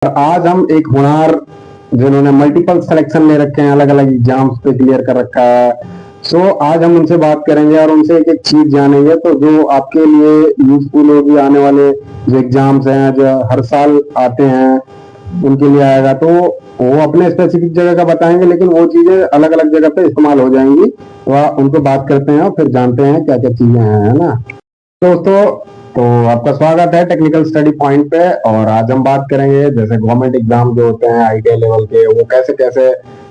और आज हम एक हुनर जिन्होंने मल्टीपल सिलेक्शन ले रखे हैं, अलग अलग एग्जाम्स पे क्लियर कर रखा है। आज हम उनसे बात करेंगे और उनसे एक एक चीज जानेंगे तो जो आपके लिए यूजफुल होगी। आने वाले जो एग्जाम्स हैं जो हर साल आते हैं उनके लिए आएगा, तो वो अपने स्पेसिफिक जगह का बताएंगे, लेकिन वो चीजें अलग अलग जगह पे इस्तेमाल हो जाएंगी। तो उनको बात करते हैं और फिर जानते हैं क्या क्या चीजें हैं, है ना दोस्तों। तो आपका स्वागत है टेक्निकल स्टडी पॉइंट पे। और आज हम बात करेंगे जैसे गवर्नमेंट एग्जाम जो होते हैं आईटीआई लेवल के, वो कैसे कैसे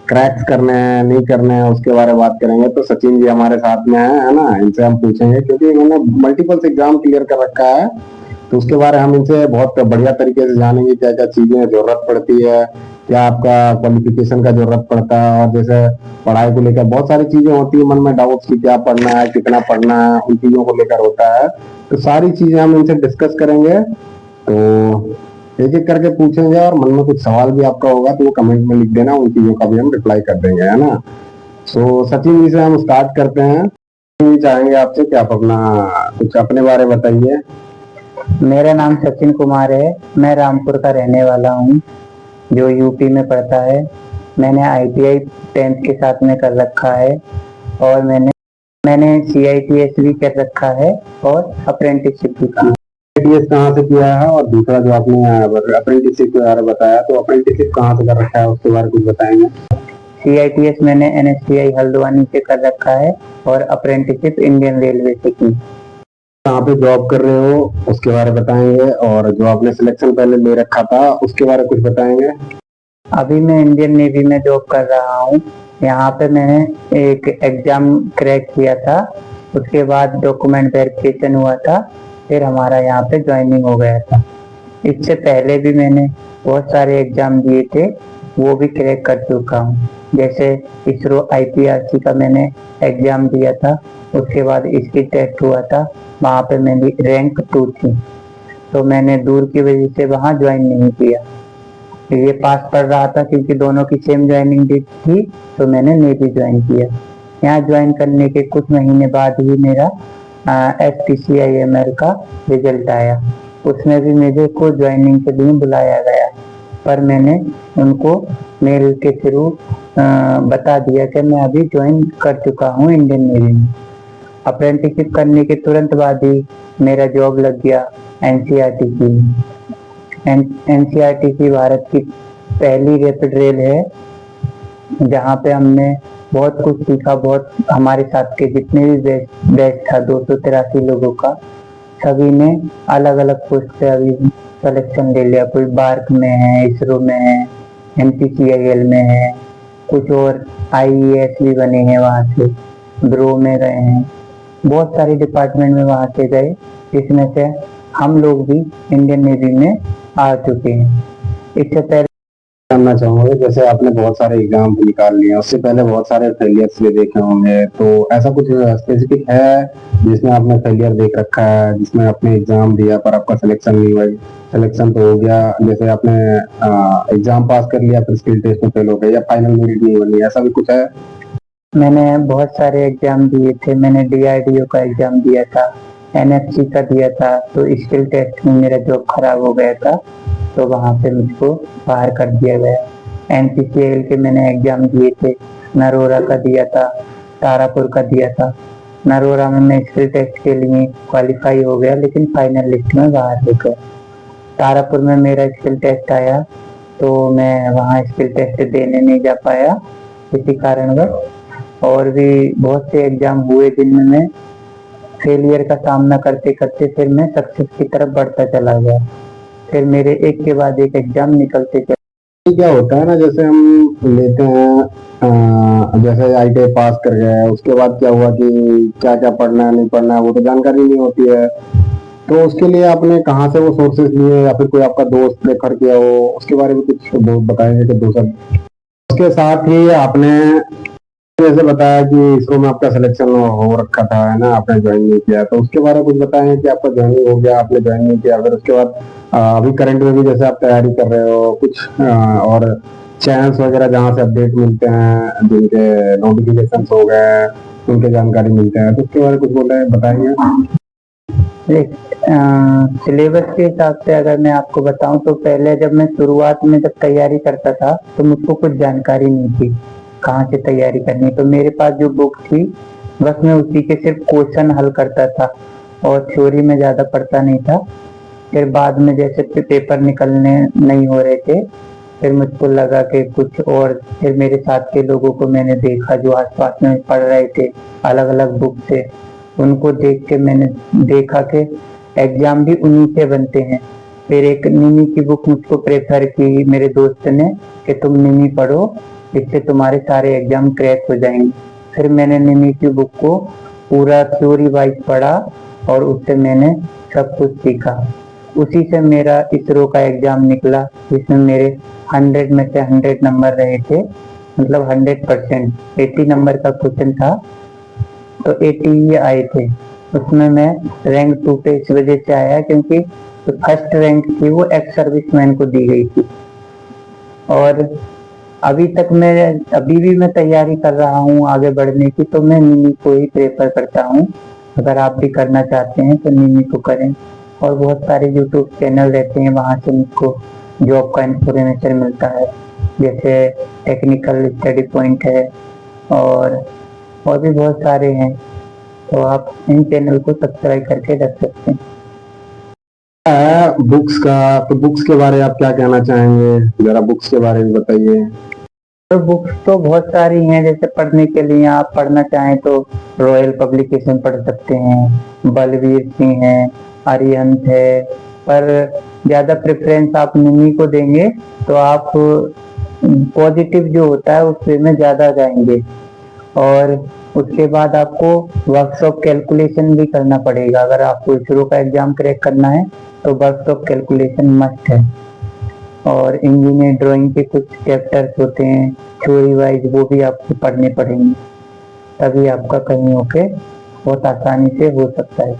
क्रैक्स करने हैं नहीं करने हैं, उसके बारे में बात करेंगे। तो सचिन जी हमारे साथ में है ना, इनसे हम पूछेंगे क्योंकि इन्होंने मल्टीपल एग्जाम क्लियर कर रखा है। तो उसके बारे में हम इनसे बहुत बढ़िया तरीके से जानेंगे क्या क्या चीजें जरूरत पड़ती है, क्या आपका क्वालिफिकेशन का जरूरत पड़ता है। और जैसे पढ़ाई को लेकर बहुत सारी चीजें होती है मन में, डाउट्स की क्या पढ़ना है कितना पढ़ना है, उन चीजों को लेकर होता है। तो सारी चीजें हम इनसे डिस्कस करेंगे। तो एक एक करके पूछेंगे और मन में कुछ सवाल भी आपका होगा तो वो कमेंट में लिख देना, उन चीजों का भी हम रिप्लाई कर देंगे, है ना। सचिन जी से हम स्टार्ट करते हैं। चाहेंगे आपसे कि आप अपना कुछ अपने बारे में बताइए। मेरा नाम सचिन कुमार है। मैं रामपुर का रहने वाला हूँ जो यूपी में पड़ता है। मैंने आईटीआई 10th के साथ में कर रखा है और मैंने CITS भी कर रखा है और अप्रेंटिसशिप भी की। CITS कहाँ से किया है, और दूसरा जो आपने अप्रेंटिसशिप के बारे में बताया, तो अप्रेंटिसशिप कहाँ से कर रखा है उसके बारे में कुछ बताएंगे। CITS मैंने NSTI हल्द्वानी से कर रखा है और अप्रेंटिसशिप इंडियन रेलवे से की। कहाँ पे जॉब कर रहे हो उसके बारे में बताएंगे, और जो आपने सिलेक्शन पहले ले रखा था उसके बारे में कुछ बताएंगे। अभी मैं इंडियन नेवी में जॉब कर रहा हूँ। यहाँ पे मैंने एक एग्जाम क्रैक किया था, उसके बाद डॉक्यूमेंट वेरिफिकेशन हुआ था, फिर हमारा यहाँ पे ज्वाइनिंग हो गया था। इससे पहले भी मैंने बहुत सारे एग्जाम दिए थे, वो भी क्रैक कर चुका हूँ। जैसे इसरो IPRC का मैंने एग्जाम दिया था, उसके बाद इसकी टेस्ट हुआ था, वहाँ पे मेरी रैंक 2 थी, तो मैंने दूर की वजह से वहाँ ज्वाइन नहीं किया। ये पास पढ़ रहा था क्योंकि दोनों की सेम ज्वाइनिंग डेट थी, तो मैंने नेवी ज्वाइन किया। यहाँ ज्वाइन करने के कुछ महीने बाद ही मेरा STCIML का रिजल्ट आया। उसमें भी मेरे को ज्वाइनिंग के लिए बुलाया गया, पर मैंने उनको मेल के थ्रू बता दिया कि मैं अभी ज्वाइन कर चुका हूँ इंडियन नेवी में। अप्रेंटिसशिप करने के तुरंत बाद ही मेरा जॉब लग गया NCRTC में। NCRTC भारत की पहली रैपिड रेल है जहाँ पे हमने बहुत कुछ सीखा। बहुत हमारे साथ के जितने भी बैच था 283 लोगों का, सभी ने अलग अलग पोस्ट पे अभी सिलेक्शन ले लिया। कोई बार्क में है, इसरो में है, NPCIL में है, कुछ और IAS भी बने हैं, वहाँ से ब्रो में गए हैं, बहुत सारे डिपार्टमेंट में वहाँ से गए, जिसमें से हम लोग भी इंडियन नेवी में आ चुके हैं। इससे पहले जानना चाहूंगा, जैसे आपने बहुत सारे एग्जाम निकाल लिए, उससे पहले बहुत सारे फेलियर्स भी देखे होंगे, तो ऐसा कुछ स्पेसिफिक है जिसमें आपने फेलियर देख रखा है, जिसमें आपने एग्जाम दिया पर आपका सिलेक्शन नहीं हुआ। सिलेक्शन तो हो गया, जैसे आपने एग्जाम पास कर लिया फिर स्किल टेस्ट में फेल हो गए या फाइनल मेरिट नहीं बनी, ऐसा भी कुछ है। मैंने बहुत सारे एग्जाम दिए थे। मैंने DRDO का एग्जाम दिया था, NFC का दिया था, तो स्किल टेस्ट में मेरा जॉब खराब हो गया था, तो वहाँ पे मुझको बाहर कर दिया गया। NPCIL के मैंने एग्जाम दिए थे, नरोरा का दिया था, तारापुर का दिया था। नरोरा में मैं स्किल टेस्ट के लिए क्वालिफाई हो गया, लेकिन फाइनल लिस्ट में बाहर हो गया। तारापुर में मेरा स्किल टेस्ट आया, तो मैं वहाँ स्किल टेस्ट देने नहीं जा पाया किसी कारणवश। और भी बहुत से एग्जाम हुए जिनमें मैं फेलियर का सामना करते करते फिर मैं सक्सेस की तरफ बढ़ता चला गया। फिर मेरे एक के बाद एक एग्जाम निकलते चले। क्या होता है ना, जैसे हम लेते हैं जैसे ITI पास कर गए, उसके बाद क्या हुआ कि क्या क्या पढ़ना है नहीं पढ़ना है वो तो जानकारी नहीं होती है। तो उसके लिए आपने कहाँ से वो सोर्सेज लिए, या फिर कोई आपका दोस्त रेफर किया हो, उसके बारे में कुछ बताएंगे कि दूसरा। उसके साथ ही आपने जैसे बताया कि इसरो में आपका सिलेक्शन हो रखा था, है ना, आपने ज्वाइन नहीं किया, तो उसके बारे में कुछ बताएं कि आपका ज्वाइनिंग हो गया, आपने ज्वाइन नहीं किया, फिर उसके बाद अभी करंट में भी जैसे आप तैयारी कर रहे हो कुछ और चैनल्स वगैरह जहाँ से अपडेट मिलते हैं, जिनके नोटिफिकेशन हो गए उनके जानकारी मिलते हैं, तो उसके बारे में कुछ बोले बताएंगे। सिलेबस के हिसाब से अगर मैं आपको बताऊं तो पहले जब मैं शुरुआत में जब तैयारी करता था तो मुझको कुछ जानकारी नहीं थी कहाँ से तैयारी करनी है। तो मेरे पास जो बुक थी बस मैं उसी के सिर्फ क्वेश्चन हल करता था और थ्योरी में ज़्यादा पढ़ता नहीं था। फिर बाद में जैसे पेपर निकलने नहीं हो रहे थे फिर मुझको लगा कि कुछ और, फिर मेरे साथ के लोगों को मैंने देखा जो आसपास में पढ़ रहे थे अलग अलग बुक से, उनको देख के मैंने देखा कि एग्जाम भी उन्हीं से बनते हैं। फिर एक निमी की बुक मुझको प्रेफर की मेरे दोस्त ने कि तुम निमी पढ़ो, इससे तुम्हारे सारे एग्जाम क्रैक हो जाएंगे। फिर मैंने निमी की बुक को पूरा थ्योरी वाइज पढ़ा और उससे मैंने सब कुछ सीखा। उसी से मेरा इसरो का एग्जाम निकला जिसमें मेरे 100 में से 100 नंबर रहे थे, मतलब 100%। 80 नंबर का क्वेश्चन था तो 80 ही आए थे। उसमें मैं रैंक 2 पे इस वजह से आया क्योंकि जो फर्स्ट रैंक थी वो एक्स सर्विसमैन को दी गई थी। और अभी भी मैं तैयारी कर रहा हूँ आगे बढ़ने की, तो मैं निमी को ही प्रेफर करता हूँ। अगर आप भी करना चाहते हैं तो निमी को करें। और बहुत सारे यूट्यूब चैनल रहते हैं, वहाँ से मुझको जॉब का इंफॉर्मेशन मिलता है, जैसे टेक्निकल स्टडी पॉइंट है और भी बहुत सारे हैं, तो आप इन चैनल को सब्सक्राइब करके रख सकते हैं। बुक्स का, तो बुक्स के बारे में आप क्या कहना चाहेंगे, जरा बुक्स के बारे में बताइए। तो बुक्स तो बहुत सारी हैं, जैसे पढ़ने के लिए आप पढ़ना चाहें तो रॉयल पब्लिकेशन पढ़ सकते हैं, बलवीर सिंह है, अरिहंत है, पर ज़्यादा प्रेफरेंस आप निमी को देंगे तो आप पॉजिटिव जो होता है उस वे में ज़्यादा जाएंगे। और उसके बाद आपको वर्कशॉप कैलकुलेशन भी करना पड़ेगा। अगर आपको इसरो का एग्जाम क्रैक करना है तो वर्कशॉप कैलकुलेशन मस्ट है। और इंजीनियर ड्राइंग के कुछ चैप्टर्स होते हैं थ्योरी वाइज, वो भी आपको पढ़ने पड़ेंगे, तभी आपका कहीं होके बहुत आसानी से हो सकता है।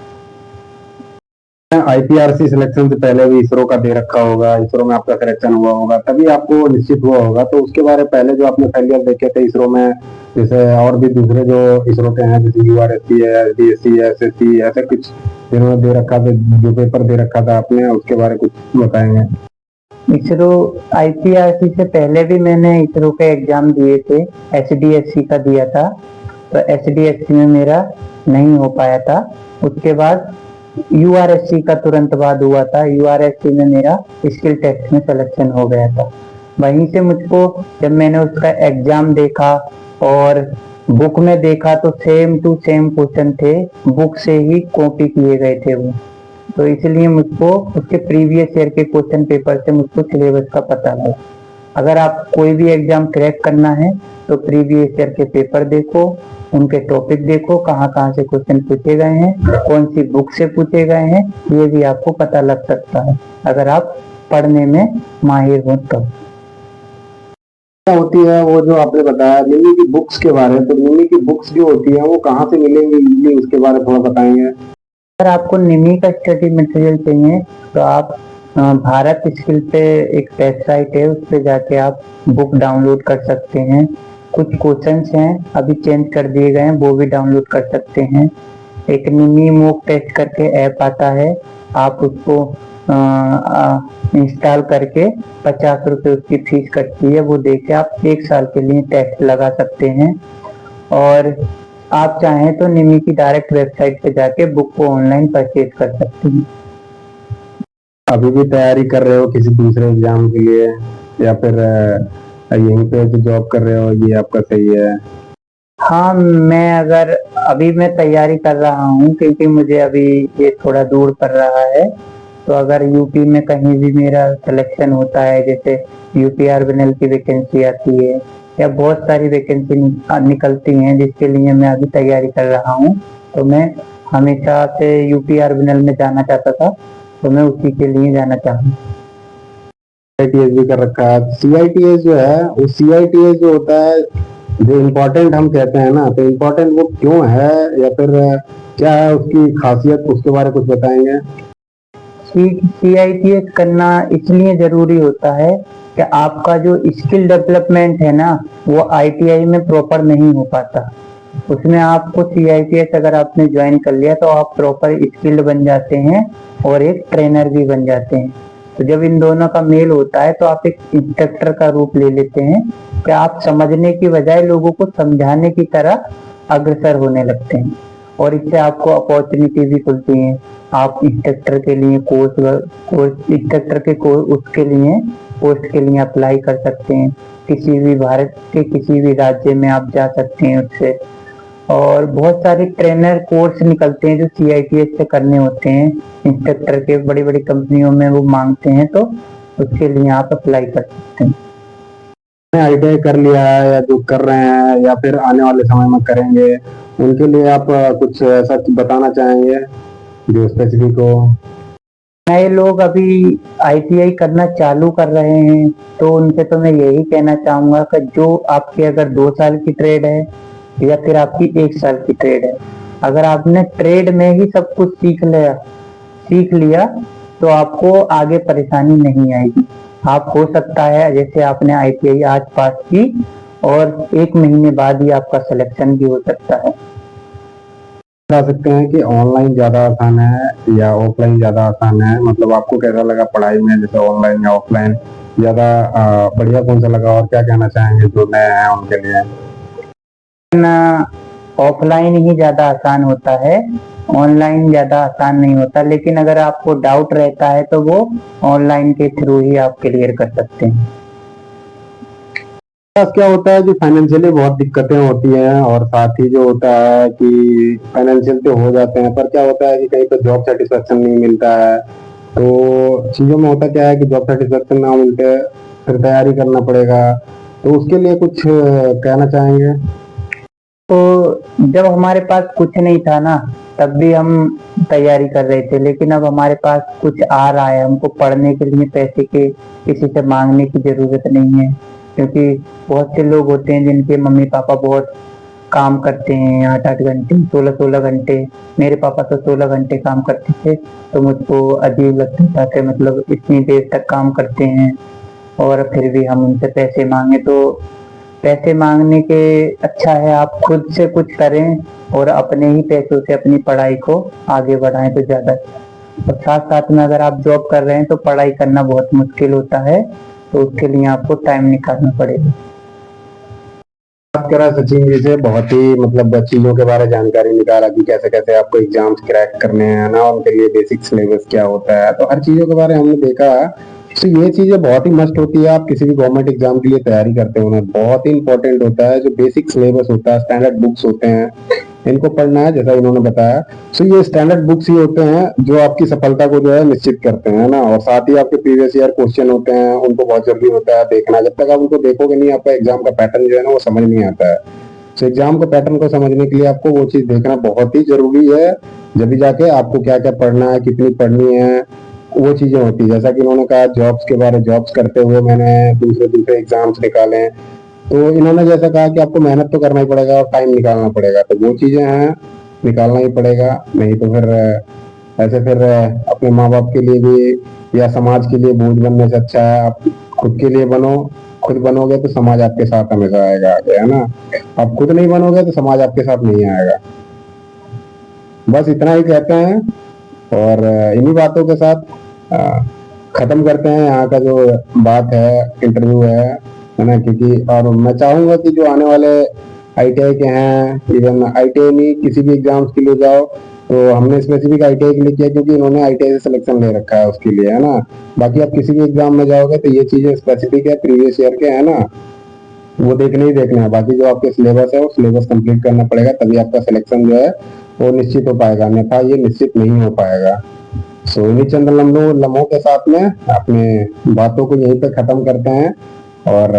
आईपीआरसी सिलेक्शन से पहले भी इसरो का दे रखा होगा, इसरो में आपका सिलेक्शन हुआ होगा, तभी आपको निश्चित हुआ होगा। तो उसके बारे में पहले जो आपने फेलियर देखे थे इसरो में, जैसे और भी दूसरे जो इसरो के हैं जैसे यूआरएससी है, एसडीएससी है, एसएससी, ऐसे कुछ जिन्होंने दे रखा था, जो पेपर दे रखा था आपने, उसके बारे में कुछ बताएंगे। इसरो आईपीआरसी से पहले भी मैंने इसरो के एग्जाम दिए थे, एसडीएससी का दिया था, तो एसडीएससी में मेरा नहीं हो पाया था। उसके बाद यूआरएससी का तुरंत बाद हुआ था, यूआरएससी में मेरा स्किल टेस्ट में सिलेक्शन हो गया था। वहीं से मुझको जब मैंने उसका एग्जाम देखा और बुक में देखा तो सेम टू सेम क्वेश्चन थे, बुक से ही कॉपी किए गए थे वो, तो इसलिए मुझको उसके प्रीवियस ईयर के क्वेश्चन पेपर से मुझको सिलेबस का पता लगा। अगर आप कोई भी एग्जाम क्रैक करना है तो प्रीवियस ईयर के पेपर देखो, उनके टॉपिक देखो, कहाँ कहाँ से क्वेश्चन पूछे गए हैं, कौन सी बुक से पूछे गए हैं, ये भी आपको पता लग सकता है अगर आप पढ़ने में माहिर हो तो। क्या होती है वो जो आपने बताया निमी की बुक्स के बारे में, तो निमी की बुक्स जो होती है वो कहाँ से मिलेंगी, उसके बारे में थोड़ा बताएंगे। अगर आपको निमी का स्टडी मटेरियल चाहिए तो आप भारत स्किल पे एक वेबसाइट है, उस पर जाके आप बुक डाउनलोड कर सकते हैं। कुछ क्वेश्चंस हैं अभी चेंज कर दिए गए हैं, वो भी डाउनलोड कर सकते हैं। एक निमी मॉक टेस्ट करके ऐप आता है, आप उसको इंस्टॉल करके 50 रुपये उसकी फीस कटती है, वो देके आप 1 साल के लिए टेस्ट लगा सकते हैं। और आप चाहें तो निमी की डायरेक्ट वेबसाइट पे जाके बुक को ऑनलाइन परचेज कर सकते हैं। अभी भी तैयारी कर रहे हो किसी दूसरे एग्जाम के लिए, या फिर यहीं पे जो जॉब कर रहे हो ये आपका सही है? हाँ, मैं तैयारी कर रहा हूँ क्योंकि मुझे अभी ये थोड़ा दूर पड़ रहा है, तो अगर यूपी में कहीं भी मेरा सिलेक्शन होता है, जैसे यूपी आरबीएनएल की वैकेंसी आती है या बहुत सारी वैकेंसी निकलती हैं जिसके लिए मैं अभी तैयारी कर रहा हूँ, तो मैं हमेशा से यूपी आरबीएनएल में जाना चाहता था, तो मैं उसी के लिए जाना चाहूँगा। सीआईटीएस भी कर रखा है। सीआईटीएस जो है, वो सीआईटीएस जो होता है, जो इम्पोर्टेंट हम कहते हैं ना, तो इम्पोर्टेंट वो क्यों है या फिर क्या है उसकी खासियत, उसके बारे में कुछ बताएंगे। सीआईटीएस करना इसलिए जरूरी होता है कि आपका जो स्किल डेवलपमेंट है ना, वो आईटीआई में प्रॉपर नहीं हो पाता। उसमें आपको CITS अगर आपने ज्वाइन कर लिया तो आप प्रॉपर स्किल्ड बन जाते हैं और एक ट्रेनर भी बन जाते हैं। तो जब इन दोनों का मेल होता है तो आप एक इंस्ट्रक्टर का रूप ले लेते हैं कि आप समझने की बजाय लोगों को समझाने की तरह अग्रसर होने लगते हैं, और इससे आपको अपॉर्चुनिटी भी खुलती है। आप इंस्ट्रक्टर के लिए इंस्ट्रक्टर के उसके लिए पोस्ट के लिए अप्लाई कर सकते हैं। किसी भी भारत के किसी भी राज्य में आप जा सकते हैं उससे। और बहुत सारे ट्रेनर कोर्स निकलते हैं जो CITS से करने होते हैं, इंस्ट्रक्टर के बड़ी बड़ी कंपनियों में वो मांगते हैं, तो उसके लिए आप अप्लाई कर सकते हैं। ITI कर लिया है या जो कर रहे हैं या फिर आने वाले समय में करेंगे, उनके लिए आप कुछ ऐसा बताना चाहेंगे जो स्पेसिफिक हो? नए लोग अभी ITI करना चालू कर रहे हैं तो उनसे तो मैं यही कहना चाहूंगा कि जो आपकी अगर 2 साल की ट्रेड है या फिर आपकी 1 साल की ट्रेड है, अगर आपने ट्रेड में ही सब कुछ सीख लिया तो आपको आगे परेशानी नहीं आएगी। आप हो सकता है जैसे आपने ITI आज पास की और 1 महीने बाद ही आपका सिलेक्शन भी हो सकता है। बता सकते हैं कि ऑनलाइन ज्यादा आसान है या ऑफलाइन ज्यादा आसान है? मतलब आपको कैसा लगा पढ़ाई में, जैसे ऑनलाइन या ऑफलाइन ज्यादा बढ़िया कौन सा लगा, और क्या कहना चाहेंगे जो नए हैं उनके लिए? ऑफलाइन ही ज्यादा आसान होता है, ऑनलाइन ज्यादा आसान नहीं होता। लेकिन अगर आपको डाउट रहता है तो वो ऑनलाइन के थ्रू ही आप क्लियर कर सकते हैं। क्या होता है कि फाइनेंशियली बहुत दिक्कतें होती हैं, और साथ ही जो होता है कि फाइनेंशियल तो हो जाते हैं, पर क्या होता है कि कहीं पर जॉब सेटिस्फेक्शन नहीं मिलता है। तो चीजों में होता क्या है कि जॉब सेटिस्फेक्शन ना मिलते फिर तैयारी करना पड़ेगा। तो उसके लिए कुछ कहना चाहेंगे? तो जब हमारे पास कुछ नहीं था ना, तब भी हम तैयारी कर रहे थे, लेकिन अब हमारे पास कुछ आ रहा है, हमको पढ़ने के लिए पैसे के किसी से मांगने की जरूरत नहीं है। क्योंकि बहुत से लोग होते हैं जिनके मम्मी पापा बहुत काम करते हैं, 8-8 घंटे, 16-16 घंटे। मेरे पापा तो 16 घंटे काम करते थे, तो मुझको अजीब लगता था कि मतलब इतनी देर तक काम करते हैं और फिर भी हम उनसे पैसे मांगे। तो पैसे मांगने के अच्छा है आप खुद से कुछ करें और अपने ही पैसों से अपनी पढ़ाई को आगे बढ़ाएं तो ज्यादा अच्छा। और साथ साथ में अगर आप जॉब कर रहे हैं तो पढ़ाई करना बहुत मुश्किल होता है, तो उसके लिए आपको टाइम निकालना पड़ेगा। बात करा सचिन जी से, बहुत ही मतलब चीजों के बारे में जानकारी निकाला कि कैसे कैसे आपको एग्जाम्स क्रैक करने हैं ना, उनके लिए बेसिक सिलेबस क्या होता है, तो हर चीजों के बारे में हमने देखा। तो ये चीजें बहुत ही मस्ट होती है। आप किसी भी गवर्नमेंट एग्जाम के लिए तैयारी करते हो ना, बहुत ही इंपॉर्टेंट होता है जो बेसिक सिलेबस होता है, स्टैंडर्ड बुक्स होते हैं, इनको पढ़ना है जैसा इन्होंने बताया। तो ये स्टैंडर्ड बुक्स ही होते हैं जो आपकी सफलता को जो है निश्चित करते हैं ना, और साथ ही आपके प्रीवियस ईयर क्वेश्चन होते हैं, उनको बहुत जरूरी होता है देखना। जब तक आप उनको देखोगे नहीं, आपका एग्जाम का पैटर्न जो है ना वो समझ नहीं आता है। तो एग्जाम के पैटर्न को समझने के लिए आपको वो चीज देखना बहुत ही जरूरी है। जब भी जाके आपको क्या क्या पढ़ना है, कितनी पढ़नी है, वो चीजें होती है। जैसा कि इन्होंने कहा जॉब्स के बारे, जॉब्स करते हुए मैंने दूसरे एग्जाम्स निकाले, तो इन्होंने जैसा कहा कि आपको मेहनत तो करना ही पड़ेगा और टाइम निकालना पड़ेगा, तो वो चीजें हैं, निकालना ही पड़ेगा। नहीं तो फिर ऐसे फिर अपने माँ बाप के लिए भी या समाज के लिए बोझ बनने से अच्छा है आप खुद के लिए बनो। खुद बनोगे तो समाज आपके साथ हमेशा आएगा आगे, है ना। आप खुद नहीं बनोगे तो समाज आपके साथ नहीं आएगा। बस इतना ही कहते हैं, और इन्हीं बातों के साथ खत्म करते हैं यहाँ का जो बात है, इंटरव्यू है ना। क्योंकि और मैं चाहूंगा कि जो आने वाले ITI के हैं, इवन ITI नहीं किसी भी एग्जाम्स के लिए जाओ, तो हमने स्पेसिफिक ITI के लिए किया क्योंकि इन्होंने ITI से सिलेक्शन ले रखा है उसके लिए, है ना। बाकी आप किसी भी एग्जाम में जाओगे तो ये चीजें स्पेसिफिक है, प्रीवियस ईयर के, है ना, वो देखने ही देखना है। बाकी जो आपके सिलेबस है वो सिलेबस कंप्लीट करना पड़ेगा, तभी आपका सिलेक्शन जो है वो निश्चित हो पाएगा, अन्यथा ये निश्चित नहीं हो पाएगा। सो इन्हीं चंद लम्हों के साथ में अपने बातों को यहीं पे खत्म करते हैं, और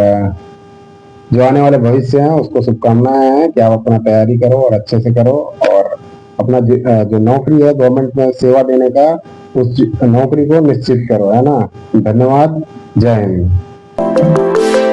जो आने वाले भविष्य है उसको शुभकामनाएं हैं कि आप अपना तैयारी करो और अच्छे से करो, और अपना जो नौकरी है गवर्नमेंट में सेवा देने का, उस नौकरी को निश्चित करो, है ना। धन्यवाद, जय हिंद।